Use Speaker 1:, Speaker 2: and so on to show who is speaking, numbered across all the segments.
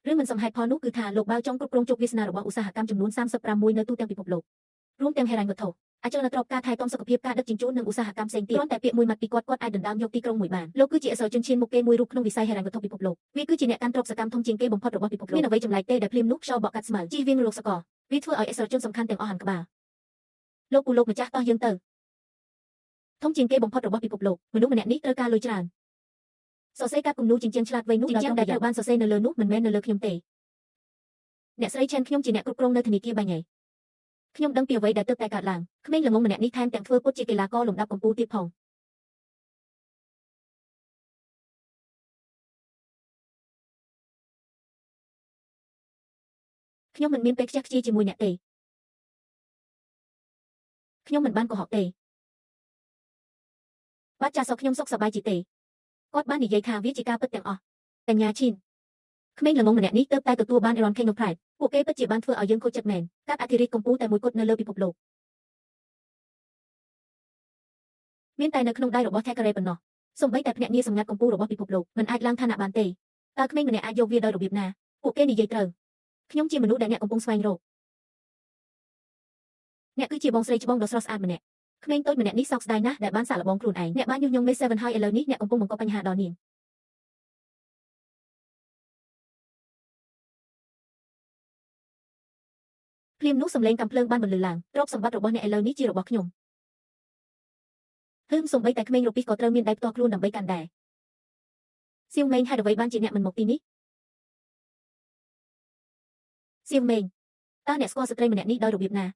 Speaker 1: រឿងមិនសមហេតុផលនោះគឺថាលោកបាវចង់គ្រប់គ្រងជោគវាសនារបស់ឧស្សាហកម្មចំនួន36នៅទូទាំងពិភពលោករួមទាំងហិរញ្ញវត្ថុអចលនទ្រព្យការថែទាំសុខភាពការដឹកជញ្ជូននិងឧស្សាហកម្មផ្សេងទៀតគ្រាន់តែពាក្យមួយម៉ាត់ពីគាត់អាចដណ្ដើមយកទីក្រុងមួយបានលោកគឺជាអក្សរជនឈានមុខគេមួយរូបក្នុងវិស័យហិរញ្ញវត្ថុពិភពលោកវាគឺជាអ្នកកាន់ទ្រព្យសកម្មធំជាងគេបំផុតរបស់ពិភពលោកមានអ្វីចម្លែកទេដែលភ្លាមនោះខ្យល់បក់កាត់ស្មៅជិះវៀងលោកសកលវាធ្វើឲ្យអក្សរជនសំខាន់ទាំងអស់ហាន់ក្បាលលោកពូលោកម្ចាស់តោះយើងទៅធំជាងគេបំផុតរបស់ពិភពលោកមនុស្សម្នាក់នេះត្រូវការលុយច្រើនសរសេរកាត់គំនូរជាងឆ្លាតវៃនោះជាងដែលត្រូវបានសរសេរនៅលើនោះមិនមែននៅលើខ្ញុំទេអ្នកស្រីឆែនខ្ញុំជាអ្នកគ្រប់គ្រងនៅធនាគារបៃញ៉េខ្ញុំដឹងពីអ្វីដែលទើបតែកើតឡើងក្មេងល្ងងម្នាក់នេះថែមទាំងធ្វើពុតជាកីឡាករលំដាប់កំពូលទៀតផងខ្ញុំមិនមានពេលខ្ជះខ្ជាយជាមួយអ្នកទេខ្ញុំមិនបានកុហកទេបាទចាសខ្ញុំសុខសប្បាយជាទេគាត់បាននិយាយថាវាជាការពិតទាំងអស់កញ្ញាឈីនក្មេងល្ងងម្នាក់នេះទើបតែទទួលបាន Iron King of Pride ពួកគេពិតជាបានធ្វើឲ្យយើងខូចចិត្តមែនកាត់អធិរាជកម្ពុជាតែមួយគត់នៅលើពិភពលោកមានតែនៅក្នុងដៃរបស់ Thackeray ប៉ុណ្ណោះសូម្បីតែភ្នាក់ងារសម្ងាត់កម្ពុជារបស់ពិភពលោកមិនអាចឡើងឋានៈបានទេតើក្មេងម្នាក់អាចយកវាដោយរបៀបណាពួកគេនិយាយត្រូវខ្ញុំជាមនុស្សដែលអ្នកកំពុងស្វែងរកអ្នកគឺជាបងស្រីច្បងដ៏ស្រស់ស្អាតម្នាក់ក្មេងតូចម្នាក់នេះសោកស្ដាយណាស់ដែលបានសាកល្បងខ្លួនឯងអ្នកបានញុះញង់មេ7ហើយឥឡូវនេះអ្នកកំពុងបង្កបញ្ហាដល់នាងភ្លាមនោះសំឡេងកាំភ្លើងបានបន្លឺឡើងទ្រព្យសម្បត្តិរបស់អ្នកឥឡូវនេះជារបស់ខ្ញុំសូម្បីតែក្មេងរូបពីក៏ត្រូវមានដៃផ្ទាល់ខ្លួនដើម្បីកាន់ដែរសៀវម៉េងហេតុអ្វីបានជាអ្នកមិនមកទីនេះសៀវម៉េងតើអ្នកស្គាល់ស្ត្រីម្នាក់នេះដោយរបៀបណា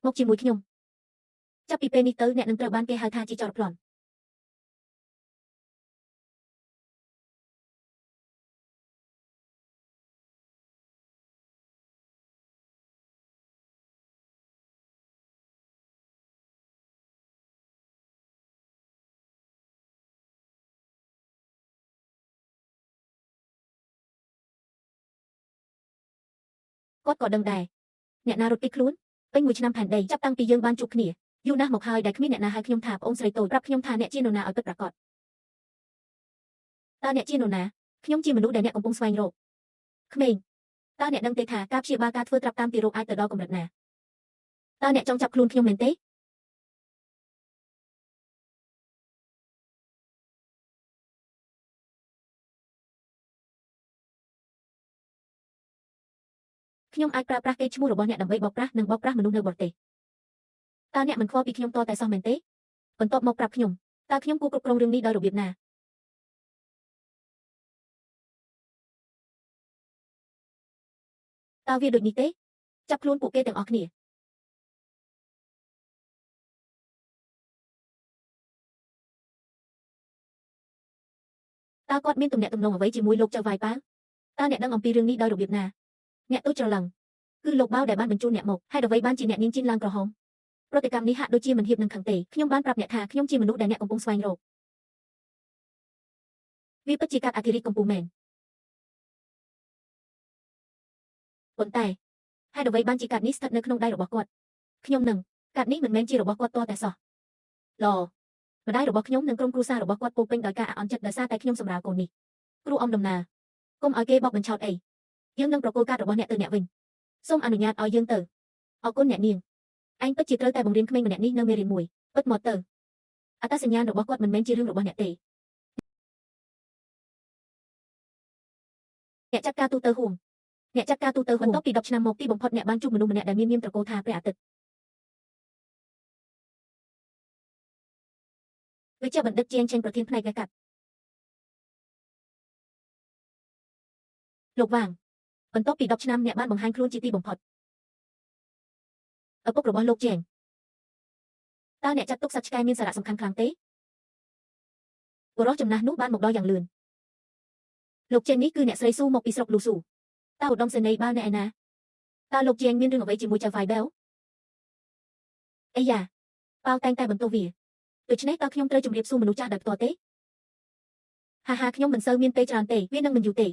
Speaker 1: មកជាមួយខ្ញុំចាប់ពីពេលនេះទៅអ្នកនឹងត្រូវបានគេហៅថាជាចោរប្លន់គាត់ក៏ដឹងដែរអ្នកណារត់គេចខ្លួនពេញមួយឆ្នាំផែនដីចាប់តាំងពីយើងបានជួបគ្នាយូរណាស់មកហើយដែលគ្មានអ្នកណាហៅខ្ញុំថាប្អូនស្រីតូចប្រាប់ខ្ញុំថាអ្នកជានរណាឲ្យពិតប្រាកដតើអ្នកជានរណាខ្ញុំជាមនុស្សដែលអ្នកកំពុងស្វែងរកក្មេងតើអ្នកដឹងទេថាការព្យាបាលការធ្វើត្រាប់តាមទីរោគអាចទៅដល់កម្រិតណាតើអ្នកចង់ចាប់ខ្លួនខ្ញុំមែនទេខ្ញុំអាចប្រើប្រាស់កេរ្តិ៍ឈ្មោះរបស់អ្នកដើម្បីបោកប្រាស់និងបោកប្រាស់មនុស្សនៅបរទេសតើអ្នកមិនខ្វល់ពីខ្ញុំតតែសោះមែនទេបន្ទាប់មកប្រាប់ខ្ញុំតើខ្ញុំគួរគ្រប់គ្រងរឿងនេះដោយរបៀបណាតើវាដូចនេះទេចាប់ខ្លួនពួកគេទាំងអស់គ្នាតើគាត់មានទំនាក់ទំនងអ្វីជាមួយលោកចៅវាយប៉ាវតើអ្នកដឹងអំពីរឿងនេះដោយរបៀបណាអ្នកទូចច្រឡឹងគឺលោកបាវដែលបានបញ្ជូនអ្នកមកហេតុអ្វីបានជាអ្នកនាងជីនឡើងក្រហមប្រតិកម្មនេះហាក់ដូចជាមិនហៀបនឹងខឹងទេខ្ញុំបានប្រាប់អ្នកថាខ្ញុំជាមនុស្សដែលអ្នកកំពុងស្វែងរកវាពិតជាកាត់អធិរាជកម្ពុជាមែនប៉ុន្តែហេតុអ្វីបានជាកាត់នេះស្ថិតនៅក្នុងដៃរបស់គាត់ខ្ញុំនឹងកាត់នេះមិនមែនជារបស់គាត់តតែសោះម្ដាយរបស់ខ្ញុំនិងក្រុមគ្រួសាររបស់គាត់ពោពេញដោយការអាក់អន់ចិត្តដោយសារតែខ្ញុំសម្រាលកូននេះគ្រូអំដំណើរកុំឲ្យគេបោកបញ្ឆោតអីយើងនឹងប្រគល់កាតរបស់អ្នកទៅអ្នកវិញសូមអនុញ្ញាតឲ្យយើងទៅអរគុណអ្នកនាងឯងពិតជាត្រូវតែបង្រៀនក្មេងម្នាក់នេះនៅមេរៀនមួយពិតមកទៅអត្តសញ្ញាណរបស់គាត់មិនមែនជារឿងរបស់អ្នកទេអ្នកចាត់ការទូទៅហួងបន្ទាប់ពី10ឆ្នាំមកទីបំផុតអ្នកបានជួបមនុស្សម្នាក់ដែលមាននាមត្រកូលថាព្រះអាទិត្យវិជ្ជបណ្ឌិតជាងចេញប្រធានផ្នែកកាត់លោកវាងបន្ទាប់ពី10ឆ្នាំអ្នកបានបង្ហាញខ្លួនជាទីបំផុតឪពុករបស់លោកជាង តើអ្នកចាត់ទុកសត្វឆ្កែមានសារៈសំខាន់ខ្លាំងទេបុរសចំណាស់នោះបានមកដល់យ៉ាងលឿនលោកជេននេះគឺអ្នកស្រីស៊ូមកពីស្រុកលូស៊ូតើឧត្តមសេនីយ៍បាល់នៅឯណាតើលោកជាងមានរឿងអ្វីជាមួយចៅហ្វាយបែលអីយ៉ាប៉ាវតែងតែបន្ទោសវាដូច្នេះតើខ្ញុំត្រូវជម្រាបសួរមនុស្សចាស់ដោយផ្ទាល់ទេហាហាខ្ញុំមិនសូវមានពេលច្រើនទេវានឹងមិនយូរទេ